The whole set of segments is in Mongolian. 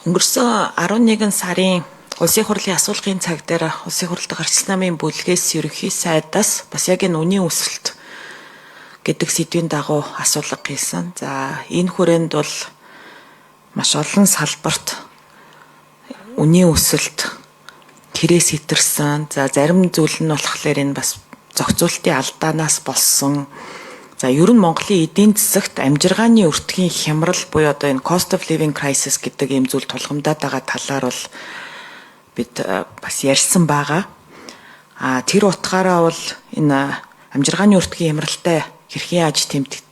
Өнгөрсөн 11 сарын Улсын хурлын асуулгын цаг дээр Улсын хурлд гарч намын бүлгээс ерөнхий сайдаас бас яг энэ үнийн өсөлт гэдэг сэдвийн дагуу асуулга хийсэн. За энэ хүрээнд бол маш олон салбарт үнийн өсөлт тэрээс хэтэрсэн. За зарим зүйл нь болохоор энэ бас зохицуултын алдаанаас болсон. За ер нь Монголын эдийн засагт амжиргааны өртгийн хямрал буюу одоо энэ cost of living crisis гэдэг ийм зүйл тулгамдаад байгаа талаар бол бид бас ярьсан байгаа. Тэр утгаараа бол энэ амжиргааны өртгийн хямралтай хэрхэн аж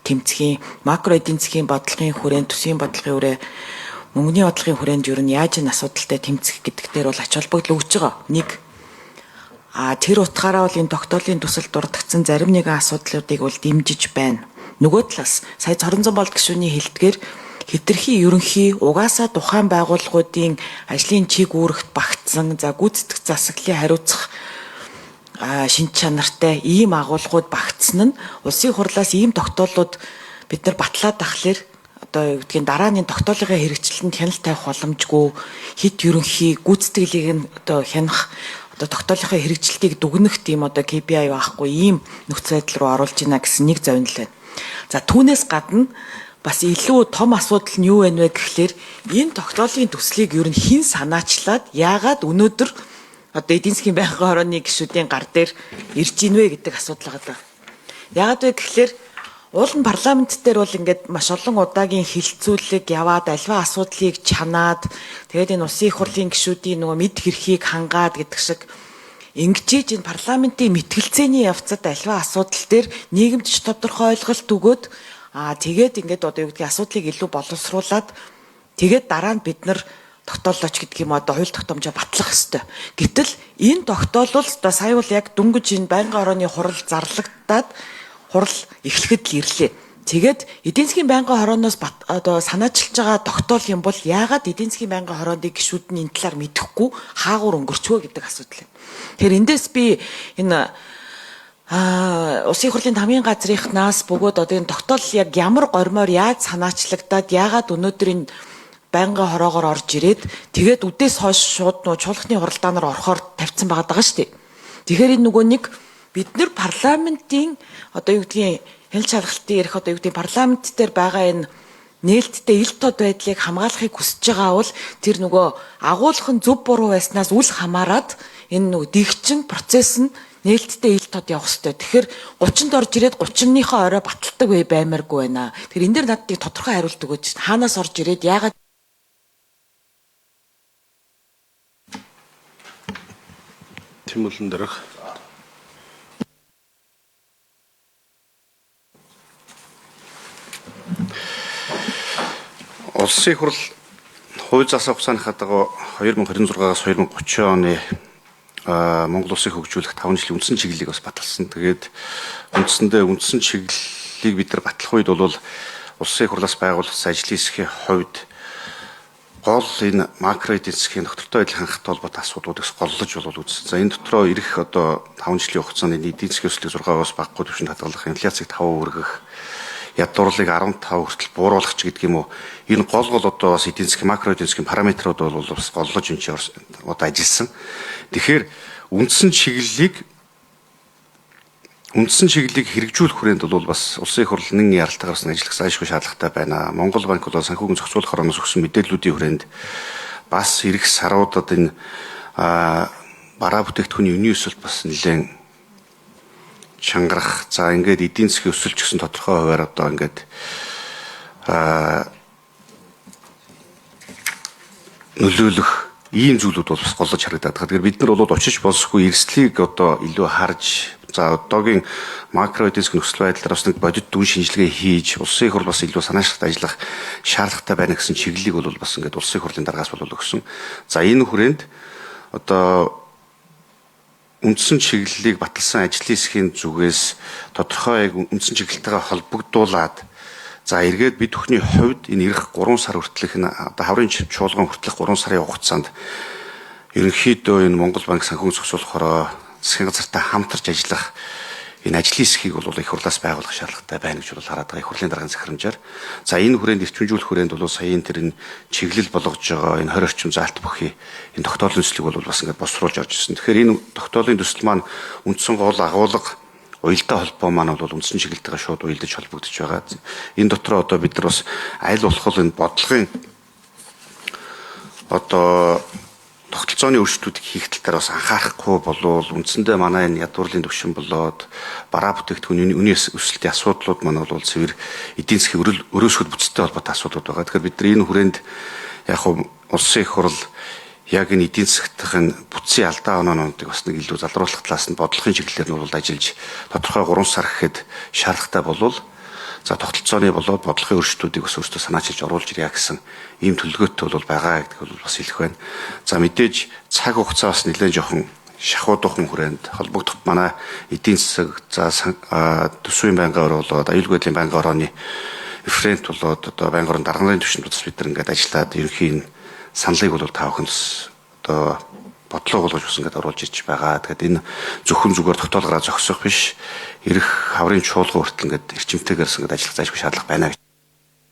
тэмцэхийн макро эдийн засгийн бодлогын хүрээнд төсвийн бодлогын хүрээ мөнгөний бодлогын хүрээнд ер нь яаж энэ асуудалтай тэмцэх гэдэг дээр бол ач холбогдол өгж байгаа. Нэг тэр утгаараа бол энэ тогтоолын төсөлд дурдгдсан зарим нэгэн асуудлуудыг бол дэмжиж байна. Нөгөө талаас сая Цоронзон болд гишүүний хэлдгээр хэтэрхий ерөнхий угаасаа тухайн байгууллагуудын ажлын чиг үүрэгт багтсан за гүйцэтгэх засаглалыг хариуцах шинж чанартай ийм агуулгууд багтсан нь улсын хурлаас ийм тогтоолууд бид нар батлаад тахлаар одоо юу гэдгийг дараагийн тогтоолын хэрэгжилтэнд хяналт тавих боломжгүй хит ерөнхий гүйцэтгэлийг нь одоо хянах тогтоолынхаа хэрэгжилтийг дүгнэх тийм одоо KPI байхгүй ийм нөхцөл байдал руу оруулж байна гэсэн нэг завинал байна. За түүнээс гадна бас илүү том асуудал нь юу вэ гэхлээр энэ тогтоолын төслийг ер нь хэн санаачлаад яагаад өнөөдөр одоо эдийн засгийн байнгын хорооны гишүүдийн гар дээр ирж ийн вэ гэдэг асуудал байгаа. Яагаад вэ гэхлээр уул нь парламент дээр бол ингээд маш олон удаагийн хилцүүлэг яваад альва асуудлыг чанаад тэгээд энэ улсын их хурлын гишүүдийн нөгөө мэд хэрхийг хангаад гэдэг шиг ингэж энэ парламентын мэтгэлцээний явцад альва асуудал дээр нийгэмд ч тодорхой ойлголт өгөөд тэгээд ингээд одоо юу гэдгийг асуудлыг илүү боловсруулад тэгээд дараа нь бид нар тогтоолооч гэдэг юм одоо хууль тогтоомжоо батлах ёстой. Гэтэл энэ тогтоол бол одоо сая бол яг дөнгөж энэ байнгын хорооны хурал зарлагдаад хурал эхлэхэд л ирлээ. Тэгээд эдийн засгийн байнгын хорооноос одоо санаачилж байгаа тогтоол юм бол яагаад эдийн засгийн байнгын хорооны гишүүд нь энэ талаар мэдэхгүй хаагур өнгөрчвөө гэдэг асуудал юм. Тэгэхээр эндээс би энэ Улсын хурлын хамгийн газрынхнаас бөгөөд одоо энэ тогтоол яг ямар гормоор яаж санаачлагдаад яагаад өнөөдөр энэ байнгын хороогоор орж ирээд тэгээд үдээс хойш шууд нөө чуулганы хуралдаанаар орохоор тавьсан байгаа даа шүү дээ. Тэгэхээр энэ нөгөө нэг бид нар парламентын одоо юу гэдгийг хяналт шалгалтын ярих одоо юу гэдгийг парламент дээр байгаа энэ нээлттэй ил тод байдлыг хамгаалахыг хүсэж байгаа бол тэр нөгөө агуулгын зөв буруу байснаас үл хамааран энэ нөгөө дэгчин процесс нь нээлттэй ил тод явах хэрэгтэй. Тэгэхээр 30-нд орж ирээд 30-ныхоо орой баталдаг бай баймааргүй байна. Тэгэхээр энэ дэр надад нэг тодорхой хариулт өгөөч. Хаанаас орж ирээд яагаад Тимүүлэн дээрх Улсын хурл хууль засаг хугацааныхаа дагуу 2026-аас 2030 оны Монгол улсыг хөгжүүлэх 5 жилийн үндсэн чиглэлийг бас баталсан. Тэгээд үндсэндээ үндсэн чиглэлийг бид нар батлах үед бол улсын хурлаас байгуулагдсан ажлын хэсгийн хувьд гол энэ макро эдийн засгийн доктортой байдлын хангалттай холбоотой асуудлуудыг голлож үзсэн. За энэ дотроо ирэх одоо 5 жилийн хугацаанд эдийн засгийн өсөлтийг 6%-аас багагүй түвшинд хадгалах, инфляцийг 5% өргөх, ядуурлыг 15 хүртэл бууруулах ч гэдэг юм уу. Энэ гол одоо бас эдийн засгийн макро эдийн засгийн параметрууд бол бас голлож энэ чинь одоо ажилласан. Тэгэхээр үндсэн чиглэлийг хэрэгжүүлэх хүрээнд бол бас улсын их хурл нэг яралтайгаар ажиллах зайлшгүй шаардлагатай байна. Монгол банк бол санхүүгийн зохицуулах орноос өгсөн мэдээллүүдийн хүрээнд бас ирэх саруудад энэ бараа бүтээгдэхүүний үнийн өсөлт бас нэлээд чангарах. За ингээд эдийн засгийн өсөлт гэсэн тодорхой хуваар одоо ингээд нөлөөлөх ийм зүйлүүд бол бас голлож харагдаад байгаа. Тэгэхээр бид нар бол очиж болсгүй эрсдлийг одоо илүү харж за одоогийн макро эдийн засгийн нөхцөл байдлаар бас нэг бодит дүн шинжилгээ хийж улсын их хурл бас илүү санаачлагтай ажиллах шаардлагатай байна гэсэн чиглэлийг бол бас ингээд улсын их хурлын даргаас бол өгсөн. За энэ хүрээнд одоо үндсэн чиглэлийг баталсан ажлын хэсгийн зүгээс тодорхой яг үндсэн чиглэлтэйгээ холбогдуулаад за эргээд бид бүхний хувьд энэ ирэх 3 сар хүртэлх нь одоо хаврын чуулган хүртэлх 3 сарын хугацаанд ерөнхийдөө энэ Монгол банк санхүүгийн зохицуулах хороо засгийн газартай хамтарч ажиллах энэ ажлын хэсгийг бол их хурлаас байгуулах шаардлагатай байна гэж бол хараад байгаа. Их хурлын дарганы захирамжаар. За энэ хүрээнд эрчимжүүлэх хүрээнд бол саяын тэр энэ чиглэл болгож байгаа энэ 20 орчим заалт бүхий энэ тогтоолын төслийг бол бас ингээд босруулж орж ирсэн. Тэгэхээр энэ тогтоолын төсөл маань үндсэн гол агуулга уялдаа холбоо маань бол үндсэн чиглэлтэйгээ шууд уялдаж холбогдож байгаа. Энэ дотроо одоо бид нар бас аль болох энэ бодлогын одоо тогтолцооны өөрчлөлтүүдийг хийх тал дээр бас анхаарахгүй болвол үндсэндээ манай энэ ядуурлын төвшин болоод бараа бүтээгдэхүүн үнийн өсөлтийн асуудлууд маань бол цэвэр эдийн засгийн өрөөсгөл бүтцтэй холбоотой асуудлууд байгаа. Тэгэхээр бид нар энэ хүрээнд яг хуу улсын их хурл яг энэ эдийн засгийн бүтцийн алдаа оноонуудыг бас нэг илүү залруулах талаас нь бодлогын чиглэлээр нь бол ажиллаж тодорхой 3 сар гэхэд шаардлагатай болвол за тогтолцооны болоод бодлогын өөрчлөлтүүдийг бас өөртөө санаачилж оруулж ирья гэсэн ийм төлөвлөгөөтэй бол байгаа гэдэг бол бас хэлэх байна. За мэдээж цаг хугацаа бас нэлээд жоохон шахуудхан хүрээнд холбогдох манай эдийн засаг за төсвийн байнгын ороо болоод аюулгүй байдлын байнгын орооны референт болоод одоо байнгын орон дарганы түвшинд бас бид нар ингээд ажиллаад ерөнхийн саналыг бол та бүхэнд одоо бодлого болгож бас ингээд оруулж ирж байгаа. Тэгэхээр энэ зөвхөн зүгээр тогтоолгороо зогсох биш, ирэх хаврын чуулган хүртэл ингээд эрчимтэйгээрс ингээд ажиллах зайлшгүй шаардлага байна гэж